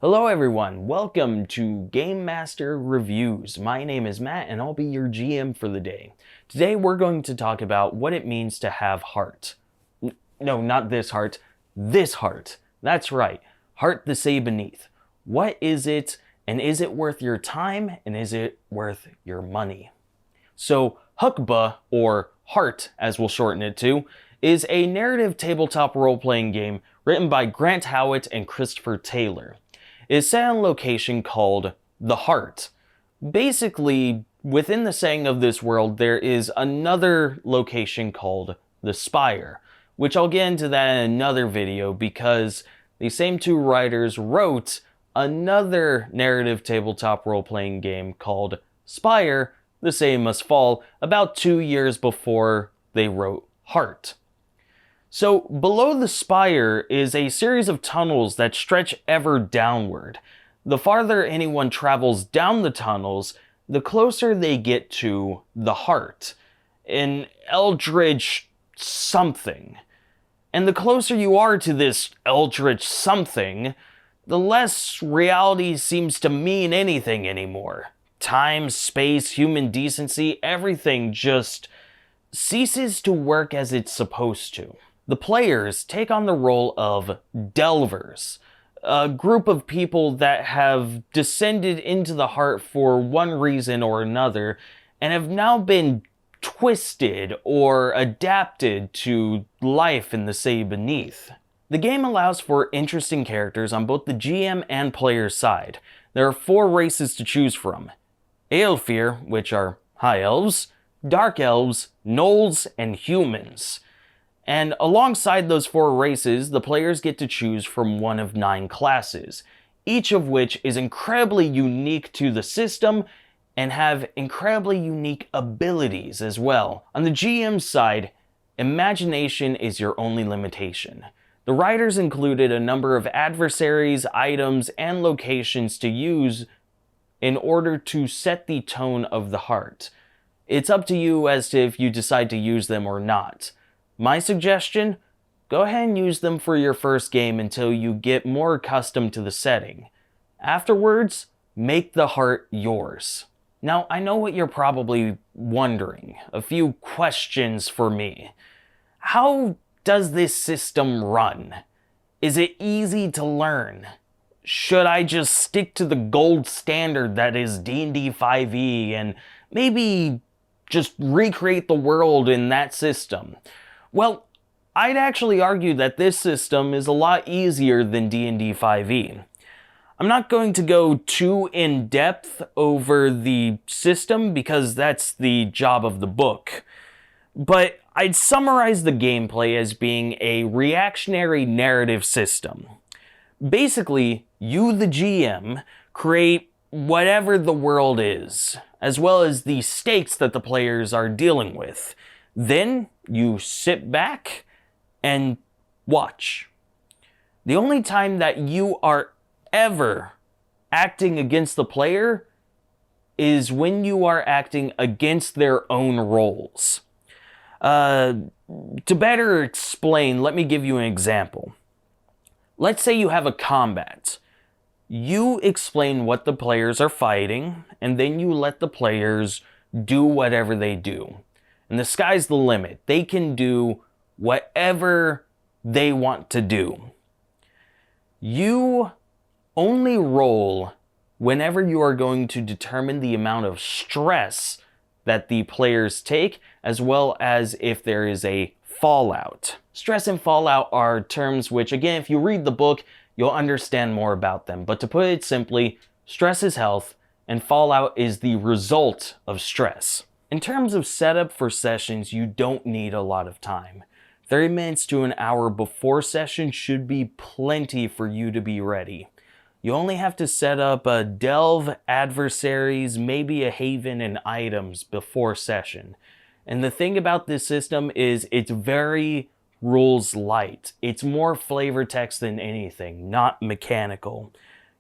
Hello everyone, welcome to Game Master Reviews. My name is Matt and I'll be your GM for the day. Today we're going to talk about what it means to have heart. No, not this heart, this heart. That's right, Heart the Say Beneath. What is it, and is it worth your time, and is it worth your money? So Hukba, or Heart as we'll shorten it to, is a narrative tabletop role-playing game written by Grant Howitt and Christopher Taylor. It is set on a location called The Heart. Basically, within the setting of this world, there is another location called The Spire, which I'll get into that in another video because the same two writers wrote another narrative tabletop role-playing game called Spire, The Same Must Fall, about 2 years before they wrote Heart. So below the spire is a series of tunnels that stretch ever downward. The farther anyone travels down the tunnels, the closer they get to the heart, an eldritch something. And the closer you are to this eldritch something, the less reality seems to mean anything anymore. Time, space, human decency, everything just ceases to work as it's supposed to. The players take on the role of delvers, a group of people that have descended into the heart for one reason or another and have now been twisted or adapted to life in the Say Beneath. The game allows for interesting characters on both the GM and player side. There are 4 races to choose from: Aelfir, which are high elves, dark elves, gnolls, and humans. And alongside those 4 races, the players get to choose from one of 9 classes, each of which is incredibly unique to the system and have incredibly unique abilities as well. On the GM side, imagination is your only limitation. The writers included a number of adversaries, items, and locations to use in order to set the tone of the heart. It's up to you as to if you decide to use them or not. My suggestion? Go ahead and use them for your first game until you get more accustomed to the setting. Afterwards, make the heart yours. Now, I know what you're probably wondering. A few questions for me. How does this system run? Is it easy to learn? Should I just stick to the gold standard that is D&D 5e and maybe just recreate the world in that system? Well, I'd actually argue that this system is a lot easier than D&D 5e. I'm not going to go too in-depth over the system because that's the job of the book, but I'd summarize the gameplay as being a reactionary narrative system. Basically, you, the GM, create whatever the world is, as well as the stakes that the players are dealing with. Then you sit back and watch. The only time that you are ever acting against the player is when you are acting against their own roles. To better explain, let me give you an example. Let's say you have a combat. You explain what the players are fighting, and then you let the players do whatever they do. And the sky's the limit. They can do whatever they want to do. You only roll whenever you are going to determine the amount of stress that the players take, as well as if there is a fallout. Stress and fallout are terms which, again, if you read the book, you'll understand more about them. But to put it simply, stress is health, and fallout is the result of stress. In terms of setup for sessions, you don't need a lot of time. 30 minutes to an hour before session should be plenty for you to be ready. You only have to set up a delve, adversaries, maybe a haven, and items before session. And the thing about this system is it's very rules light. It's more flavor text than anything, not mechanical.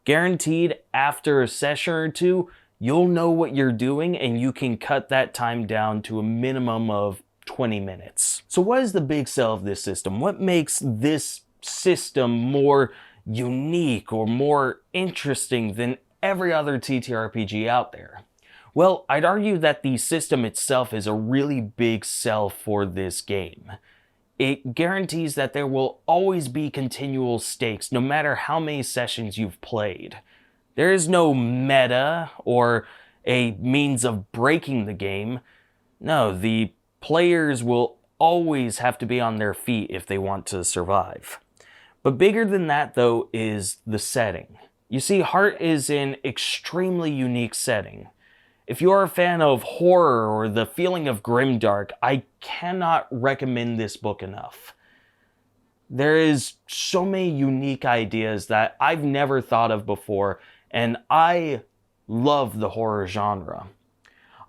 Guaranteed, after a session or 2, you'll know what you're doing and you can cut that time down to a minimum of 20 minutes. So what is the big sell of this system? What makes this system more unique or more interesting than every other TTRPG out there? Well, I'd argue that the system itself is a really big sell for this game. It guarantees that there will always be continual stakes no matter how many sessions you've played. There is no meta or a means of breaking the game. No, the players will always have to be on their feet if they want to survive. But bigger than that, though, is the setting. You see, Heart is an extremely unique setting. If you're a fan of horror or the feeling of grimdark, I cannot recommend this book enough. There is so many unique ideas that I've never thought of before, and I love the horror genre.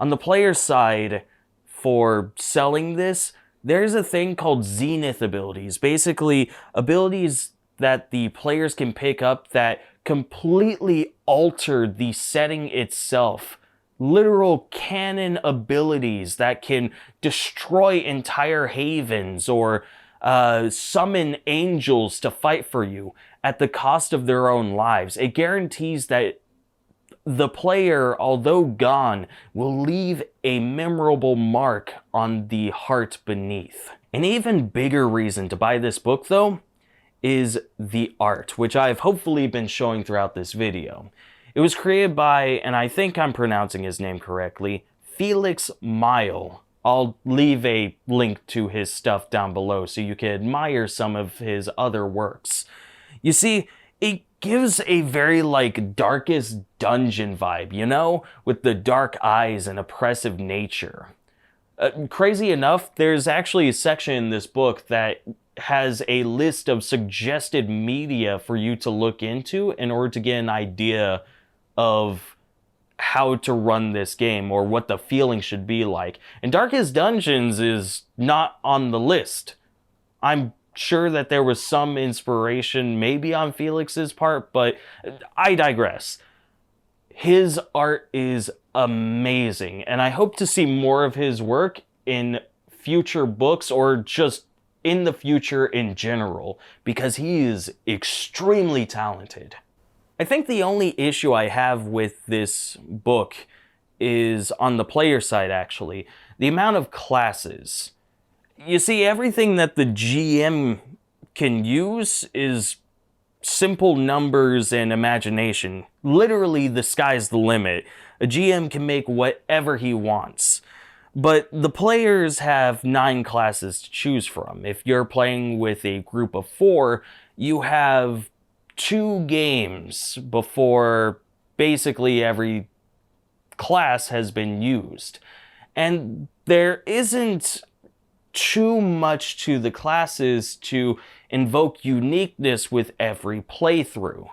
On the player side, for selling this, there's a thing called Zenith abilities. Basically, abilities that the players can pick up that completely alter the setting itself. Literal canon abilities that can destroy entire havens or summon angels to fight for you at the cost of their own lives. It guarantees that the player, although gone, will leave a memorable mark on the heart beneath. An even bigger reason to buy this book, though, is the art, which I've hopefully been showing throughout this video. It was created by, and I think I'm pronouncing his name correctly, Felix Mile. I'll leave a link to his stuff down below so you can admire some of his other works. You see, it gives a very Darkest Dungeon vibe, you know? With the dark eyes and oppressive nature. Crazy enough, there's actually a section in this book that has a list of suggested media for you to look into in order to get an idea of how to run this game or what the feeling should be like. And Darkest Dungeons is not on the list. I'm sure that there was some inspiration maybe on Felix's part, but I digress. His art is amazing, and I hope to see more of his work in future books or just in the future in general, because he is extremely talented. I think the only issue I have with this book is on the player side, actually. The amount of classes. You see, everything that the GM can use is simple numbers and imagination. Literally, the sky's the limit. A GM can make whatever he wants. But the players have 9 classes to choose from. If you're playing with a group of 4, you have 2 games before basically every class has been used. And there isn't too much to the classes to invoke uniqueness with every playthrough.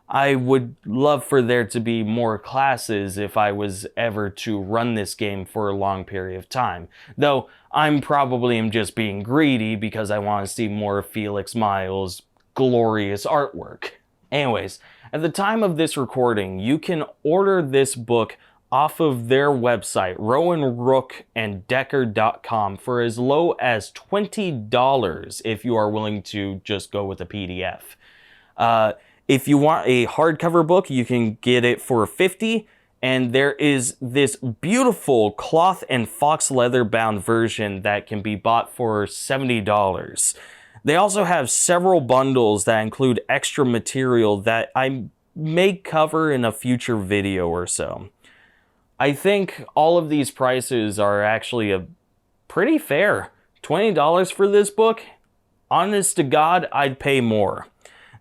I would love for there to be more classes if I was ever to run this game for a long period of time. Though I'm probably am just being greedy because I want to see more of Felix Mile's glorious artwork. Anyways, at the time of this recording, you can order this book off of their website, rowanrookanddecker.com, for as low as $20 if you are willing to just go with a PDF. If you want a hardcover book, you can get it for $50, and there is this beautiful cloth and fox leather bound version that can be bought for $70. They also have several bundles that include extra material that I may cover in a future video or so. I think all of these prices are actually pretty fair. $20 for this book? Honest to God, I'd pay more.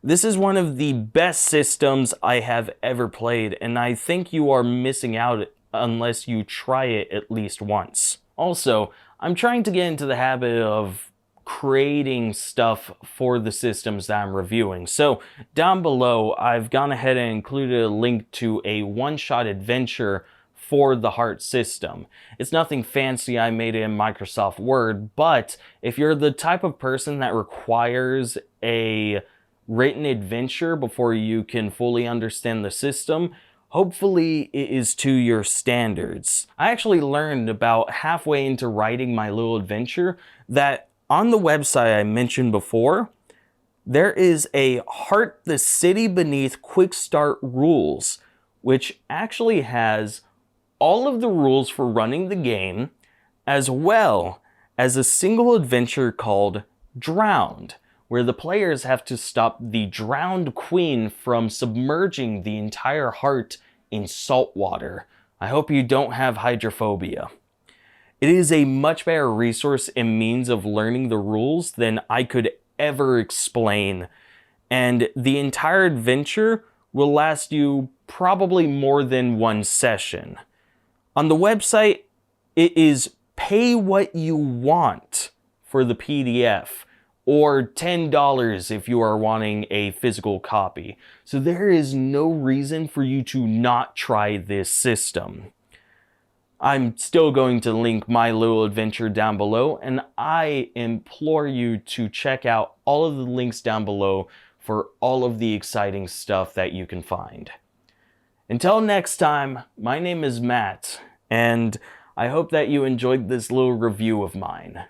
This is one of the best systems I have ever played, and I think you are missing out unless you try it at least once. Also, I'm trying to get into the habit of creating stuff for the systems that I'm reviewing. So down below, I've gone ahead and included a link to a one-shot adventure for the Heart system. It's nothing fancy, I made it in Microsoft Word, but if you're the type of person that requires a written adventure before you can fully understand the system, hopefully it is to your standards. I actually learned about halfway into writing my little adventure that on the website I mentioned before, there is a Heart the City Beneath Quick Start Rules, which actually has all of the rules for running the game, as well as a single adventure called Drowned, where the players have to stop the drowned queen from submerging the entire heart in salt water. I hope you don't have hydrophobia. It is a much better resource and means of learning the rules than I could ever explain, and the entire adventure will last you probably more than one session. On the website, it is pay what you want for the PDF, or $10 if you are wanting a physical copy. So there is no reason for you to not try this system. I'm still going to link my little adventure down below, and I implore you to check out all of the links down below for all of the exciting stuff that you can find. Until next time, my name is Matt, and I hope that you enjoyed this little review of mine.